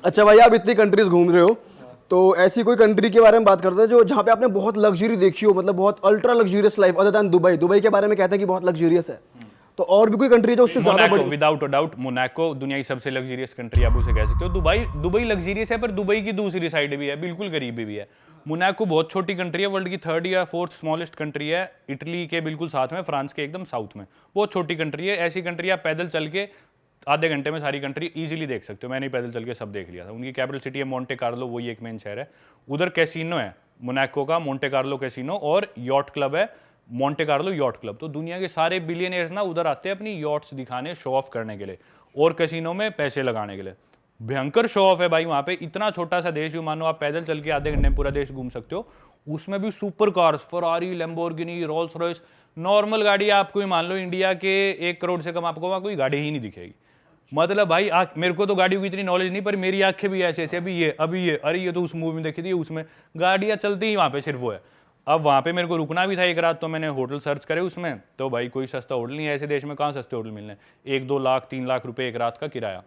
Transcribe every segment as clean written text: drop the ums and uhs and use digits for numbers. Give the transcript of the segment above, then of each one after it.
अच्छा भाई, आप इतनी कंट्रीज घूम रहे हो, तो ऐसी कोई कंट्री के बारे में बात करते हैं जो जहाँ पे आपने बहुत लग्जरी देखी हो, मतलब बहुत ultra luxurious life, other than Dubai. Dubai के बारे में कहते हैं कि बहुत लग्जरियस है, तो और भी कोई कंट्री जो उससे ज्यादा बड़ी? विदाउट अ डाउट मोनाको दुनिया की सबसे लग्जरियस कंट्री आप उसे कह सकते हो। दुबई दुबई लग्जरियस है, पर दुबई की दूसरी साइड भी है, बिल्कुल गरीबी भी है। मोनाको बहुत छोटी कंट्री है, वर्ल्ड की 3rd या 4th स्मॉलेस्ट कंट्री है, इटली के बिल्कुल साथ में, फ्रांस के एकदम साउथ में। बहुत छोटी कंट्री है। ऐसी कंट्री आप पैदल चल के आधे घंटे में सारी कंट्री इजीली देख सकते हो। मैंने पैदल चल के सब देख लिया था। उनकी कैपिटल सिटी है मोंटे कार्लो, वही एक मेन शहर है। उधर कैसीनो है मोनाको का, मोंटे कार्लो कैसीनो, और यॉट क्लब है, मोंटे कार्लो यॉट क्लब। तो दुनिया के सारे बिलियनियर्स ना उधर आते हैं अपनी यॉट्स दिखाने, शो ऑफ करने के लिए, और कैसीनो में पैसे लगाने के लिए। भयंकर शो ऑफ है भाई वहाँ पे। इतना छोटा सा देश, जो मानो आप पैदल चल के आधे घंटे में पूरा देश घूम सकते हो। उसमें भी super cars, Ferrari, Lamborghini, Rolls Royce. Normal गाड़ी आपको ही मान लो इंडिया के 1 करोड़ से कम आपको वहाँ कोई गाड़ी ही नहीं दिखेगी। मतलब भाई मेरे को तो गाड़ियों की इतनी नॉलेज नहीं, पर मेरी आंखें भी ऐसे ऐसे, अभी ये अरे ये तो उस मूवी में देखी थी, उसमें गाड़ियाँ चलती ही वहाँ पे सिर्फ वो है। अब वहाँ पे मेरे को रुकना भी था एक रात, तो मैंने होटल सर्च करे उसमें, तो भाई कोई सस्ता होटल नहीं है। ऐसे देश में कहाँ सस्ते होटल मिलने, 1-2 लाख 3 लाख रुपए एक रात का किराया।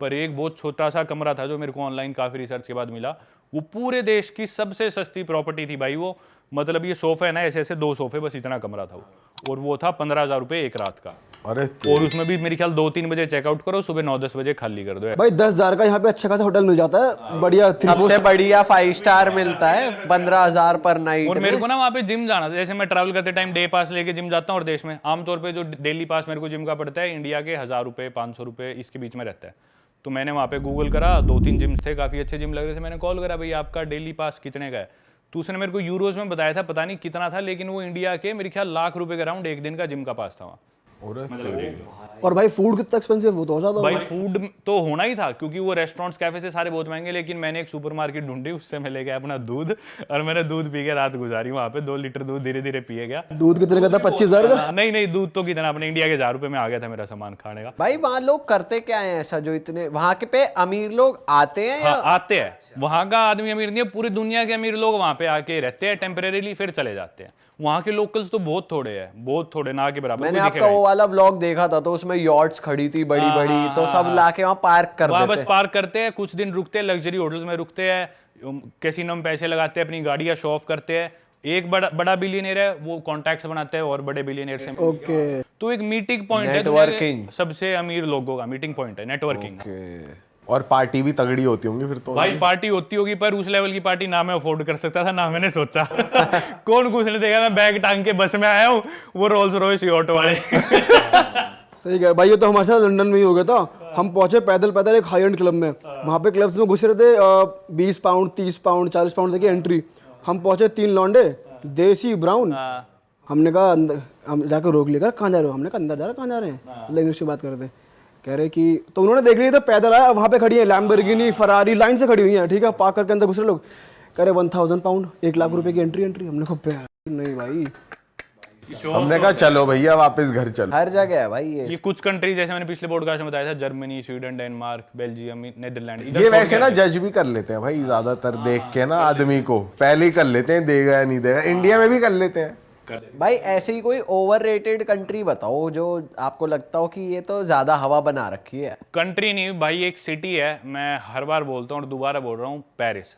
पर एक बहुत छोटा सा कमरा था जो मेरे को ऑनलाइन काफ़ी रिसर्च के बाद मिला, वो पूरे देश की सबसे सस्ती प्रॉपर्टी थी भाई वो। मतलब ये सोफा है ना, ऐसे ऐसे 2 सोफे, बस इतना कमरा था वो, और वो था 15,000 रुपये एक रात का। अरे और उसमें भी मेरे ख्याल 2-3 बजे चेकआउट करो, सुबह 9-10 बजे खाली कर दो। भाई 10,000 का यहाँ पे अच्छा खासा होटल मिल जाता है, बढ़िया सबसे बढ़िया 5 स्टार मिलता है 15,000 पर नाइट। और मेरे को ना वहाँ पे जिम जाना था। जैसे मैं ट्रैवल करते टाइम डे पास लेके जिम जाता हूँ, और देश में आमतौर पे जो डेली पास मेरे को जिम का पड़ता है इंडिया के 1,000 रुपये 500 रुपये इसके बीच में रहता है। तो मैंने वहाँ पे गूगल करा, 2-3 जिम्स थे, काफ़ी अच्छे जिम लग रहे थे। मैंने कॉल करा, भाई आपका डेली पास कितने का है? तो उसने मेरे को यूरोज में बताया था, पता नहीं कितना था, लेकिन वो इंडिया के मेरे ख्याल लाख रुपए के अराउंड एक दिन का जिम का पास था वहाँ। और भाई फूड कितना एक्सपेंसिव, वो तो ज्यादा भाई फूड तो होना ही था, क्योंकि वो रेस्टोरेंट्स कैफे से सारे बहुत महंगे। लेकिन मैंने एक सुपरमार्केट ढूंढी, उससे मैं ले गया अपना दूध, और मैंने दूध पी के रात गुजारी वहाँ पे। 2 लीटर दूध धीरे धीरे पिए गया। दूध कितने का था? 25,000 का? नहीं, दूध तो कितना, अपने इंडिया के 1,000 रुपए में आ गया था मेरा सामान खाने का। भाई वहाँ लोग करते क्या है ऐसा जो इतने वहाँ के पे अमीर लोग आते हैं? हाँ, आते हैं। वहाँ का आदमी अमीर नहीं है, पूरी दुनिया के अमीर लोग वहाँ पे आके रहते हैं टेम्परेरीली, फिर चले जाते हैं। वहाँ के लोकल्स तो बहुत थोड़े हैं, बहुत थोड़े, ना के बराबर। मैंने आपका वो वाला व्लॉग देखा था, तो उसमें यॉट्स खड़ी थी बड़ी बड़ी, तो सब लाके वहाँ पार्क कर देते हैं। बस पार्क करते हैं, कुछ दिन रुकते हैं, लग्जरी होटल्स में रुकते हैं, कैसीनो में पैसे लगाते हैं, अपनी गाड़ियाँ शो ऑफ करते हैं। एक बड़ा बिलियनियर है, वो कॉन्टैक्ट्स बनाते हैं और बड़े बिलियनियर से। ओके, तो एक मीटिंग पॉइंट है नेटवर्किंग, सबसे अमीर लोगों का मीटिंग पॉइंट है नेटवर्किंग। और पार्टी भी तगड़ी होती होंगी फिर तो। भाई पार्टी होती होगी, पर उस लेवल की पार्टी ना मैं अफोर्ड कर सकता था, ना मैंने सोचा। कौन घुसने देगा? मैं बैग टांग के बस में आया हूँ, वो रोल्स रॉयस यॉट वाले। सही है भाई। ये तो हमारे साथ लंदन में ही हो गया था। हम पहुंचे पैदल पैदल एक हाई एंड क्लब में। वहाँ पे क्लब्स में घुस रहे थे, 20 पाउंड 30 पाउंड 40 पाउंड तक की एंट्री। हम पहुंचे 3 लौंडे देसी ब्राउन। हमने कहा अंदर, हम जाकर रोक लिया, कहाँ जा रहे हो? हमने कहा अंदर जा रहे, कहाँ जा रहे हैं? इंग्लिश में बात कर रहे थे। कह रहे कि तो उन्होंने देख लिया, तो पैदल आया, वहाँ पे खड़ी है लैम्बोर्गिनी फरारी, लाइन से खड़ी हुई है, ठीक है, पार्क करके अंदर घुस रहे लोग। कह रहे 1,000 पाउंड, 1 लाख रुपए की एंट्री। हमने कहा नहीं भाई। हमने कहा चलो भैया वापस घर चलो। हर जगह है भाई ये कुछ कंट्री, जैसे मैंने पिछले पॉडकास्ट में बताया था, Germany, Sweden, Denmark, Belgium, Netherland. ये वैसे ना जज भी कर लेते हैं भाई, ज्यादातर देख के ना आदमी को पहले ही कर लेते हैं, देगा या नहीं देगा। इंडिया में भी कर लेते हैं भाई। ऐसे ही कोई ओवररेटेड कंट्री बताओ जो आपको लगता हो कि ये तो ज्यादा हवा बना रखी है। कंट्री नहीं भाई, एक सिटी है। मैं हर बार बोलता हूँ और दोबारा बोल रहा हूँ, पेरिस।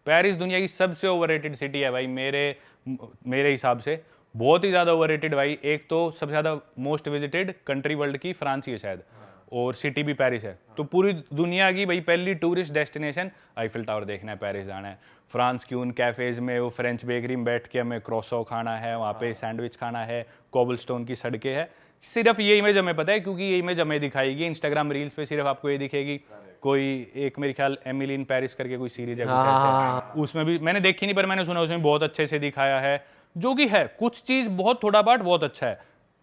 पेरिस दुनिया की सबसे ओवररेटेड सिटी है भाई, मेरे हिसाब से बहुत ही ज़्यादा ओवररेटेड भाई। एक तो सबसे ज़्यादा मोस्ट विजिटेड कंट्री वर्ल्ड की फ्रांस ही है शायद, और सिटी भी पेरिस है। तो पूरी दुनिया की भाई पहली टूरिस्ट डेस्टिनेशन आईफिल टावर देखना है, पेरिस जाना है। फ्रांस की उन कैफ़ेज़ में, वो फ्रेंच बेकरी में बैठ के हमें क्रोसो खाना है, वहाँ पे सैंडविच खाना है, कोबलस्टोन की सड़कें हैं। सिर्फ ये इमेज हमें पता है, क्योंकि ये इमेज हमें दिखाएगी इंस्टाग्राम रील्स पे, सिर्फ आपको ये दिखेगी। कोई एक मेरे ख्याल एमिली इन पेरिस करके कोई सीरीज है, कुछ ऐसे, उसमें भी मैंने देखी नहीं, पर मैंने सुना उसमें बहुत अच्छे से दिखाया है। जो कि है, कुछ चीज़ बहुत थोड़ा पार्ट बहुत अच्छा है,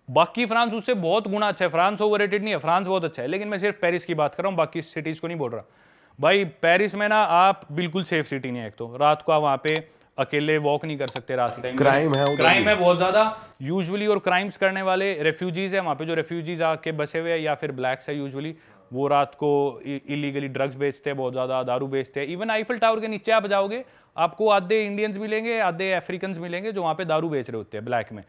बाकी फ्रांस उससे बहुत गुना अच्छा है। फ्रांस ओवररेटेड नहीं है, फ्रांस बहुत अच्छा है। लेकिन मैं सिर्फ पेरिस की बात कर रहा हूँ, बाकी सिटीज़ को नहीं बोल रहा भाई। पेरिस में ना आप बिल्कुल सेफ सिटी नहीं है। एक तो रात को आप वहाँ पे अकेले वॉक नहीं कर सकते रात के टाइम। क्राइम है, क्राइम है बहुत ज़्यादा यूजुअली, और क्राइम्स करने वाले रेफ्यूजीज है वहाँ पे। जो रेफ्यूजीज आके बसे हुए हैं या फिर ब्लैक्स है यूजुअली, वो रात को इलीगली ड्रग्स बेचते हैं, बहुत ज़्यादा दारू बेचते हैं। इवन आईफिल टावर के नीचे आप जाओगे, आपको आधे इंडियंस मिलेंगे, आधे अफ्रीकन मिलेंगे जो वहाँ पे दारू बेच रहे होते हैं ब्लैक में।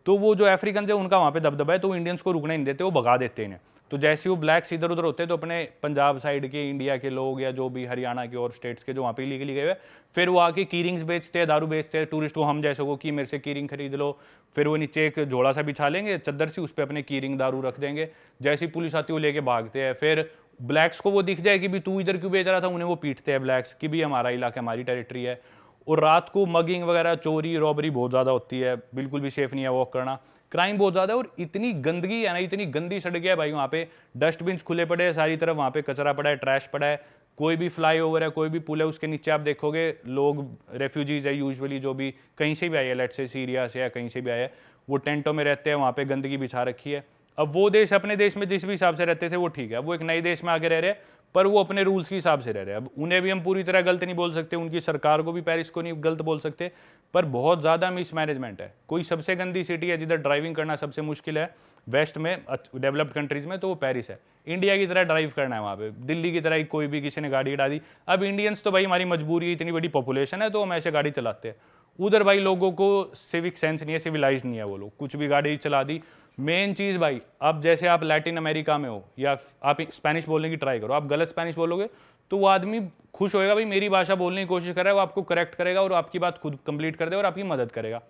तो वो जो अफ्रीकन है उनका वहाँ पे दबदबा है, तो इंडियंस को रुकने नहीं देते, वो भगा देते हैं इन्हें। तो जैसे वो ब्लैक्स इधर उधर होते हैं तो अपने पंजाब साइड के इंडिया के लोग या जो भी हरियाणा के और स्टेट्स के जो वहाँ पे इलीगली गए हुए, फिर वो आके की रिंग्स बेचते हैं, दारू बेचते हैं टूरिस्ट को, हम जैसे को कि मेरे से की रिंग खरीद लो, फिर वो नीचे एक झोला सा बिछा लेंगे चद्दर सी, उस पर अपने की रिंग दारू रख देंगे, जैसे ही पुलिस आती है वो लेके भागते हैं। फिर ब्लैक्स को वो दिख जाए कि भी तू इधर क्यों बेच रहा था, उन्हें वो पीटते हैं ब्लैक्स कि भी हमारा इलाका हमारी टेरिटरी है। और रात को मगिंग वगैरह चोरी रॉबरी बहुत ज़्यादा होती है, बिल्कुल भी सेफ नहीं है वॉक करना, क्राइम बहुत ज़्यादा है। और इतनी गंदगी है ना, इतनी गंदी सड़क है भाई, वहाँ पे डस्टबिन खुले पड़े हैं सारी तरफ, वहाँ पे कचरा पड़ा है, ट्रैश पड़ा है, कोई भी फ्लाईओवर है, कोई भी पुल है, उसके नीचे आप देखोगे लोग रेफ्यूजीज है यूजुअली, जो भी कहीं से भी आए हैं, लेट से सीरिया से या कहीं से भी आए हैं, वो टेंटों में रहते हैं, वहाँ पे गंदगी बिछा रखी है। अब वो देश अपने देश में जिस भी हिसाब से रहते थे वो ठीक है, वो एक नए देश में आके रह रहे हैं, पर वो अपने रूल्स के हिसाब से रह रहे हैं। अब उन्हें भी हम पूरी तरह गलत नहीं बोल सकते, उनकी सरकार को भी पेरिस को नहीं गलत बोल सकते, पर बहुत ज़्यादा मिसमैनेजमेंट है। कोई सबसे गंदी सिटी है जिधर ड्राइविंग करना सबसे मुश्किल है वेस्ट में, डेवलप्ड कंट्रीज़ में, तो वो पेरिस है। इंडिया की तरह ड्राइव करना है वहाँ पे, दिल्ली की तरह ही कोई भी किसी ने गाड़ी उड़ा दी। अब इंडियंस तो भाई हमारी मजबूरी है, इतनी बड़ी पॉपुलेशन है तो हम ऐसे गाड़ी चलाते हैं। उधर भाई लोगों को सिविक सेंस नहीं है, सिविलाइज नहीं है, वो लोग कुछ भी गाड़ी चला दी। मेन चीज़ भाई, अब जैसे आप लैटिन अमेरिका में हो या आप स्पेनिश बोलने की ट्राई करो, आप गलत स्पेनिश बोलोगे तो वो आदमी खुश होएगा भाई मेरी भाषा बोलने की कोशिश कर रहा है, वो आपको करेक्ट करेगा और आपकी बात खुद कंप्लीट कर देगा और आपकी मदद करेगा।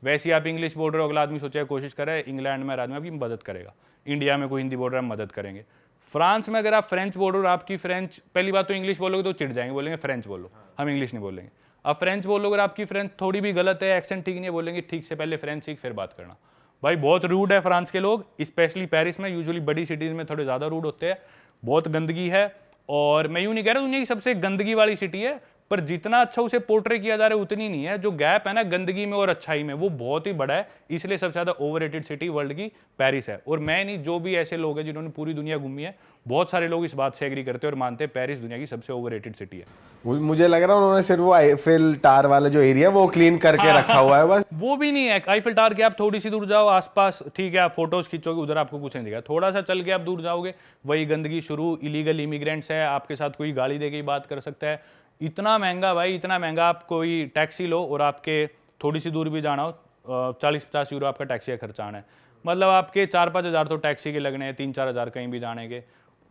वैसे ही आप इंग्लिश बोल रहे हो, अगला आदमी सोचेगा कोशिश कर रहा है, इंग्लैंड में आदमी आपकी मदद करेगा, इंडिया में कोई हिंदी बोल रहा है मदद करेंगे। फ्रांस में अगर आप फ्रेंच बोल रहे हो और आपकी फ्रेंच, पहली बात तो इंग्लिश बोलोगे तो चिढ़ जाएंगे, बोलेंगे फ्रेंच बोलो, हम इंग्लिश नहीं बोलेंगे। अब फ्रेंच बोलोगे और आपकी फ्रेंच थोड़ी भी गलत है, एक्सेंट ठीक नहीं है, बोलेंगे ठीक से पहले फ्रेंच सीख फिर बात करना। भाई बहुत रूड है फ्रांस के लोग, स्पेशली पेरिस में, यूजुअली बड़ी सिटीज़ में थोड़े ज़्यादा रूड होते हैं, बहुत गंदगी है। और मैं यूँ नहीं कह रहा दुनिया की सबसे गंदगी वाली सिटी है, पर जितना अच्छा उसे पोर्ट्रे किया जा रहा है उतनी नहीं है। जो गैप है ना गंदगी में और अच्छाई में, वो बहुत ही बड़ा है, इसलिए सबसे ज़्यादा ओवररेटेड सिटी वर्ल्ड की पेरिस है। और मैं नहीं, जो भी ऐसे लोग हैं जिन्होंने पूरी दुनिया घूमी है, बहुत सारे लोग इस बात से एग्री करते हैं और मानते हैं पेरिस दुनिया की सबसे ओवररेटेड सिटी है। मुझे लग रहा है उन्होंने सिर्फ वो आईफिल टावर वाला जो एरिया वो क्लीन करके रखा हुआ है बस। वो भी नहीं है, आईफिल टावर के आप थोड़ी सी दूर जाओ आसपास, ठीक है आप फोटोज खींचोगे, उधर आपको कुछ नहीं दिखेगा। थोड़ा सा चल के आप दूर जाओगे, वही गंदगी शुरू, इलीगल इमिग्रेंट्स है, आपके साथ कोई गाली दे के बात कर सकता है। इतना महंगा भाई, इतना महंगा, आप कोई टैक्सी लो और आपके थोड़ी सी दूर भी जाना हो, 40-50 यूरो आपका टैक्सी का खर्चा आना है, मतलब आपके 4-5 हज़ार तो टैक्सी के लगने हैं, 3-4 हज़ार कहीं भी जाने के,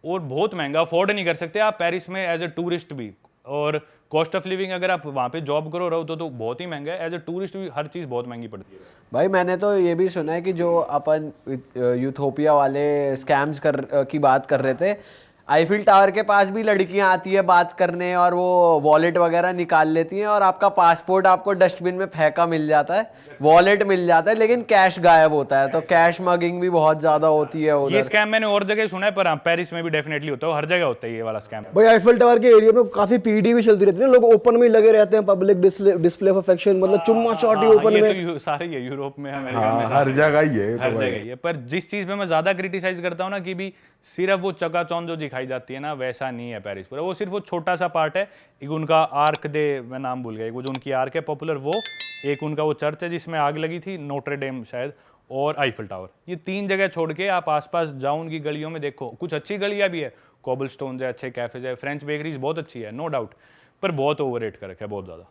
और बहुत महंगा, अफोर्ड नहीं कर सकते आप पेरिस में एज ए टूरिस्ट भी। और कॉस्ट ऑफ लिविंग अगर आप वहाँ पे जॉब करो रहो तो बहुत ही महंगा है, एज ए टूरिस्ट भी हर चीज़ बहुत महंगी पड़ती है भाई। मैंने तो ये भी सुना है कि जो अपन यूथोपिया वाले स्कैम्स की बात कर रहे थे, आईफिल टावर के पास भी लड़कियां आती है बात करने और वो वॉलेट वगैरह निकाल लेती हैं और आपका पासपोर्ट आपको डस्टबिन में फेंका मिल जाता है, वॉलेट मिल जाता है, लेकिन कैश गायब होता है। तो कैश मगिंग भी बहुत ज्यादा होती है उधर। ये स्कैम मैंने और जगह सुना है, पर हाँ पेरिस में भी डेफिनेटली होता है, हर जगह होता है ये वाला स्कैम। भाई आईफिल टावर के एरिया में काफी पीडी भी चलती रहती है ना, लोग ओपन में ही लगे रहते हैं, पब्लिक डिस्प्ले ऑफ अफेक्शन, मतलब चुम्मा चाटी ओपन ये में। तो सारे ही है, यूरोप में, अमेरिका में, हर जगह ही है हर जगह ही है। पर जिस चीज़ पे मैं ज़्यादा क्रिटिसाइज करता हूँ ना कि भी सिर्फ वो चकाचौंध जो दिखाई जाती है ना, वैसा नहीं है पेरिस पर। वो सिर्फ वो छोटा सा पार्ट है, एक उनका आर्क दे, मैं नाम भूल गया, वो जो उनकी आर्क है पॉपुलर, वो एक उनका वो चर्च है जिसमें आग लगी थी, नोट्रे डेम शायद, और आईफिल टावर। ये 3 जगह छोड़ के आप आसपास जाओ उनकी गलियों में, देखो कुछ अच्छी गलियाँ भी है, कोबलस्टोन है, अच्छे कैफेज है, फ्रेंच बेकरीज बहुत अच्छी है नो डाउट, पर बहुत ओवररेट कर रखा है बहुत ज़्यादा।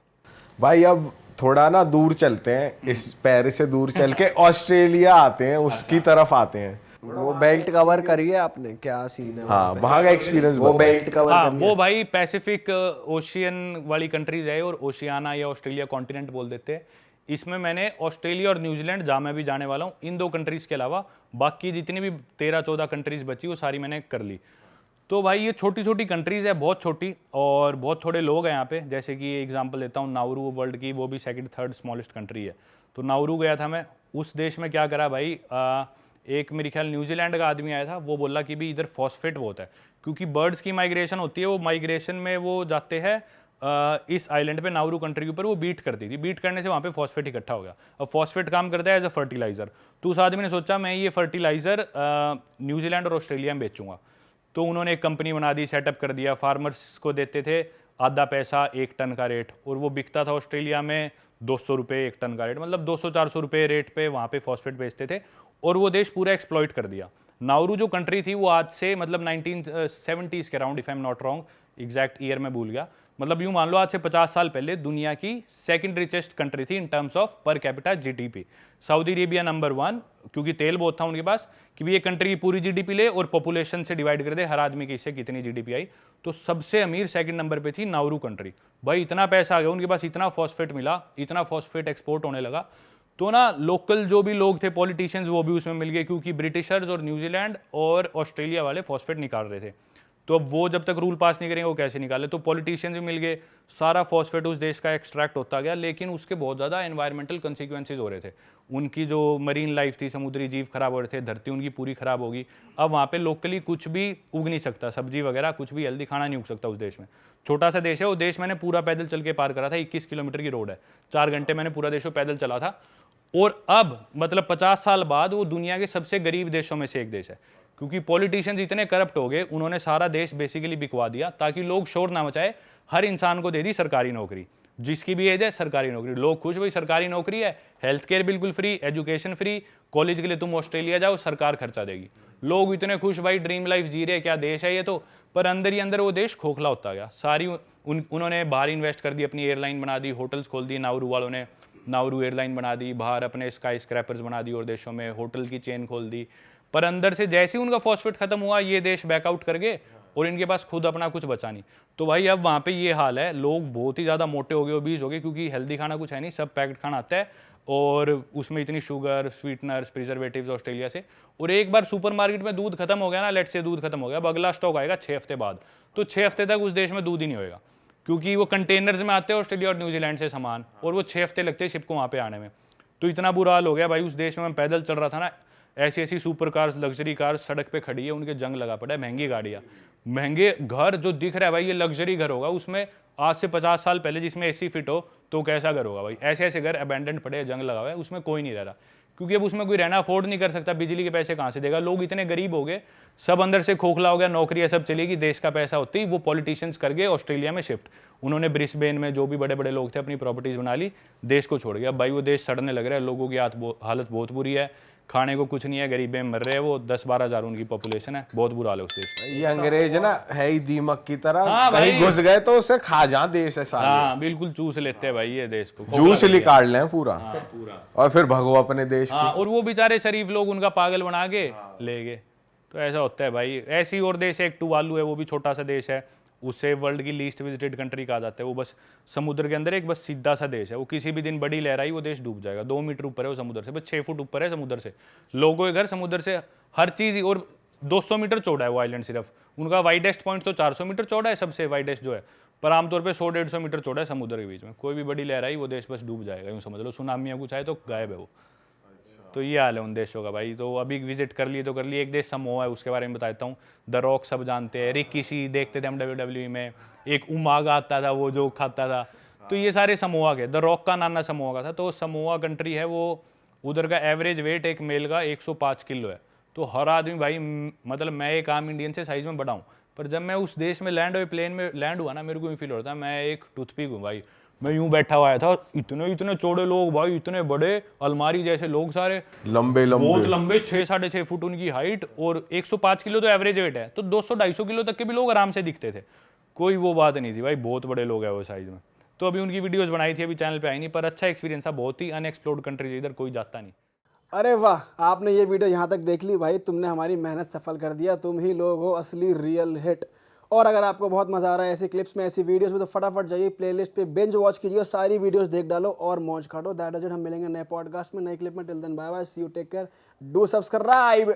भाई अब थोड़ा ना दूर चलते हैं, इस पेरिस से दूर चल के ऑस्ट्रेलिया आते हैं, उसकी तरफ आते हैं। वो बेल्ट कवर करिए आपने, क्या सीन है? हाँ वहाँ का एक्सपीरियंस वो बेल्ट कवर हाँ वो भाई पैसिफिक ओशियन वाली कंट्रीज है, और ओशियाना या ऑस्ट्रेलिया कॉन्टिनेंट बोल देते हैं। इसमें मैंने ऑस्ट्रेलिया और न्यूजीलैंड, जहाँ मैं भी जाने वाला हूँ, इन 2 कंट्रीज़ के अलावा बाकी जितनी भी 13-14 कंट्रीज़ बची वो सारी मैंने कर ली। तो भाई ये छोटी छोटी कंट्रीज़ है, बहुत छोटी, और बहुत थोड़े लोग हैं यहाँ पे। जैसे कि एग्जांपल देता हूँ, नाउरू वर्ल्ड की वो भी 2nd-3rd स्मॉलेस्ट कंट्री है। तो नाउरू गया था मैं, उस देश में क्या करा भाई, एक मेरे ख्याल न्यूजीलैंड का आदमी आया था, वो बोला कि भी इधर फॉस्फेट बहुत है, क्योंकि बर्ड्स की माइग्रेशन होती है, वो माइग्रेशन में वो जाते हैं इस आइलैंड पे, नाउरू कंट्री के ऊपर, वो बीट करती थी, बीट करने से वहाँ पे फॉस्फेट इकट्ठा हो गया। अब फॉस्फेट काम करता है एज अ फर्टिलाइज़र। तो उस आदमी ने सोचा मैं ये फर्टिलाइज़र न्यूजीलैंड और ऑस्ट्रेलिया में बेचूंगा। तो उन्होंने एक कंपनी बना दी, सेटअप कर दिया, फार्मर्स को देते थे आधा पैसा 1 टन का रेट, और वो बिकता था ऑस्ट्रेलिया में 200 रुपये 1 टन का रेट, मतलब 200-400 रुपये रेट पे वहाँ पे फॉस्फेट बेचते थे, और वो देश पूरा एक्सप्लॉइट कर दिया। नाउरू जो कंट्री थी वो आज से मतलब 1970s के around, if I am not wrong, exact year में भूल गया, मतलब यूं मान लो आज से 50 साल पहले दुनिया की सेकंड रिचेस्ट कंट्री थी in terms of per capita GDP. Saudi Arabia number 1, क्योंकि तेल बहुत था उनके पास कि भी ये कंट्री की पूरी जीडीपी ले और पॉपुलेशन से डिवाइड कर दे हर आदमी की इससे कितनी जीडीपी आई, तो सबसे अमीर सेकंड नंबर पे थी नाउरू कंट्री। भाई इतना पैसा आ गया उनके पास, इतना फॉस्फेट मिला, इतना फॉस्फेट एक्सपोर्ट होने लगा, तो ना लोकल जो भी लोग थे पॉलिटिशियंस वो भी उसमें मिल गए, क्योंकि ब्रिटिशर्स और न्यूजीलैंड और ऑस्ट्रेलिया वाले फॉस्फेट निकाल रहे थे। तो अब वो जब तक रूल पास नहीं करेंगे वो कैसे निकाले, तो पॉलिटिशियंस भी मिल गए, सारा फॉस्फेट उस देश का एक्सट्रैक्ट होता गया, लेकिन उसके बहुत ज़्यादा एनवायरमेंटल कंसिक्वेंसेज हो रहे थे। उनकी जो मरीन लाइफ थी, समुद्री जीव खराब हो रहे थे, धरती उनकी पूरी खराब होगी। अब वहाँ पे लोकली कुछ भी उग नहीं सकता, सब्जी वगैरह कुछ भी हेल्दी खाना नहीं उग सकता उस देश में। छोटा सा देश है वो देश, मैंने पूरा पैदल चल के पार करा था, 21 किलोमीटर की रोड है, 4 घंटे मैंने पूरा देश पैदल चला था। और अब मतलब 50 साल बाद वो दुनिया के सबसे गरीब देशों में से एक देश है, क्योंकि पॉलिटिशियंस इतने करप्ट हो गए, उन्होंने सारा देश बेसिकली बिकवा दिया ताकि लोग शोर ना मचाए। हर इंसान को दे दी सरकारी नौकरी, जिसकी भी एज है सरकारी नौकरी, लोग खुश, भाई सरकारी नौकरी है, हेल्थ केयर बिल्कुल फ्री, एजुकेशन फ्री, कॉलेज के लिए तुम ऑस्ट्रेलिया जाओ सरकार खर्चा देगी। लोग इतने खुश, भाई ड्रीम लाइफ जी रहे, क्या देश है ये तो। पर अंदर ही अंदर वो देश खोखला होता गया। सारी उन्होंने बाहर इन्वेस्ट कर दी, अपनी एयरलाइन बना दी, होटल्स खोल दी, नाउरू वालों ने नाउरू एयरलाइन बना दी, बाहर अपने स्काई स्क्रैपर्स बना दी और देशों में होटल की चेन खोल दी। पर अंदर से जैसे ही उनका फॉस्फेट खत्म हुआ ये देश बैकआउट कर गए और इनके पास खुद अपना कुछ बचा नहीं। तो भाई अब वहाँ पे ये हाल है, लोग बहुत ही ज़्यादा मोटे हो गए, ओबीज हो गए, क्योंकि हेल्दी खाना कुछ है नहीं, सब पैकेट खाना आता है और उसमें इतनी शुगर, स्वीटनर्स, प्रिजर्वेटिव्स ऑस्ट्रेलिया से। और एक बार सुपरमार्केट में दूध खत्म हो गया ना, लेट से दूध खत्म हो गया, अब अगला स्टॉक आएगा 6 हफ्ते बाद, तो 6 हफ्ते तक उस देश में दूध ही नहीं होएगा, क्योंकि वो कंटेनर्स में आते हैं ऑस्ट्रेलिया और न्यूजीलैंड से सामान, और वो 6 हफ्ते लगते हैं शिप को वहाँ पे आने में। तो इतना बुरा हाल हो गया भाई उस देश में। मैं पैदल चल रहा था ना, ऐसी ऐसी सुपर कार्स, लग्जरी कार्स सड़क पे खड़ी है, उनके जंग लगा पड़ा है, महंगी गाड़ियाँ, महंगे घर जो दिख रहा है भाई ये लग्जरी घर होगा, उसमें आज से 50 साल पहले जिसमें एसी फिट हो तो कैसा घर होगा भाई। ऐसे ऐसे घर अबैंडन पड़े, जंग लगा हुआ है, उसमें कोई नहीं रह रहा, क्योंकि अब उसमें कोई रहना अफोर्ड नहीं कर सकता, बिजली के पैसे कहाँ से देगा। लोग इतने गरीब हो गए, सब अंदर से खोखला हो गया, नौकरियाँ सब चलेगी, देश का पैसा होते ही वो पॉलिटिशियंस कर गए ऑस्ट्रेलिया में शिफ्ट। उन्होंने ब्रिस्बेन में जो भी बड़े बड़े लोग थे अपनी प्रॉपर्टीज बना ली, देश को छोड़ गया। भाई वो देश सड़ने लग रहा है, लोगों की हालत बहुत बुरी है, खाने को कुछ नहीं है, गरीबें मर रहे हैं, वो 10-12 हज़ार उनकी पॉपुलेशन है, बहुत बुरा हाल है उस देश का। ये अंग्रेज ना है ही दीमक की तरह, हाँ कहीं भाई। घुस गए तो उसे खा जा देश है साले। हाँ बिल्कुल, चूस लेते हैं भाई ये देश को, जूस निकाल लें पूरा, और फिर भगो अपने देश हाँ, और वो बेचारे शरीफ लोग उनका पागल बना के ले गए। तो ऐसा होता है भाई। ऐसी और देश है, एक टुवालू है, वो भी छोटा सा देश है, उससे वर्ल्ड की लीस्ट विजिटेड कंट्री कहा जाता है। वो बस समुद्र के अंदर एक बस सीधा सा देश है, वो किसी भी दिन बड़ी लहर आई वो देश डूब जाएगा। 2 मीटर ऊपर है वो समुद्र से, बस 6 फुट ऊपर है समुद्र से, लोगों के घर समुद्र से, हर चीज़। और 200 मीटर चौड़ा है वो आइलैंड सिर्फ, उनका वाइडेस्ट पॉइंट तो 400 मीटर चौड़ा है सबसे वाइडेस्ट जो है, पर आमतौर पे 100-150 मीटर चौड़ा है समुद्र के बीच में। कोई भी बड़ी लहर आई वो देश बस डूब जाएगा, यूँ समझ लो, सुनामी या कुछ आए तो गायब है वो। तो ये हाल है उन देशों का भाई। तो अभी विजिट कर लिए तो कर लिए। एक देश समोआ है, उसके बारे में बताता हूँ। द रॉक सब जानते हैं, रिकी देखते थे हम WWE में, एक उमागा आता था वो जो खाता था, तो ये सारे समोआ के। द रॉक का नाना समोआ का था। तो समोआ कंट्री है वो, उधर का एवरेज वेट एक मेल का 105 किलो है। तो हर आदमी भाई, मतलब मैं एक आम इंडियन से साइज में बड़ा हूँ, पर जब मैं उस देश में लैंड हुए, प्लेन में लैंड हुआ ना, मेरे को यूँ फील हो रहा था मैं एक टूथपिक हूँ भाई। मैं यूं बैठा हुआ था, इतने इतने चौड़े लोग भाई, इतने बड़े अलमारी जैसे लोग, सारे लंबे लंबे, बहुत लंबे, 6-6.5 फुट उनकी हाइट, और 105 किलो तो एवरेज वेट है, तो 200-250 किलो तक के भी लोग आराम से दिखते थे, कोई वो बात नहीं थी भाई, बहुत बड़े लोग हैं वो साइज में। तो अभी उनकी वीडियोस बनाई थी, अभी चैनल पे आई नहीं, पर अच्छा एक्सपीरियंस था, बहुत ही अनएक्सप्लोर्ड कंट्री, इधर कोई जाता नहीं। अरे वाह, आपने ये वीडियो यहाँ तक देख ली भाई, तुमने हमारी मेहनत सफल कर दिया, तुम ही लोग हो असली रियल हिट। और अगर आपको बहुत मजा आ रहा है ऐसी क्लिप्स में, ऐसी वीडियोस में, तो फटाफट जाइए प्लेलिस्ट पे बिंज वॉच कीजिए और सारी वीडियोस देख डालो और मौज काटो। That is it. हम मिलेंगे नए पॉडकास्ट में, नए क्लिप में। Till then bye bye, see you, take care, do subscribe.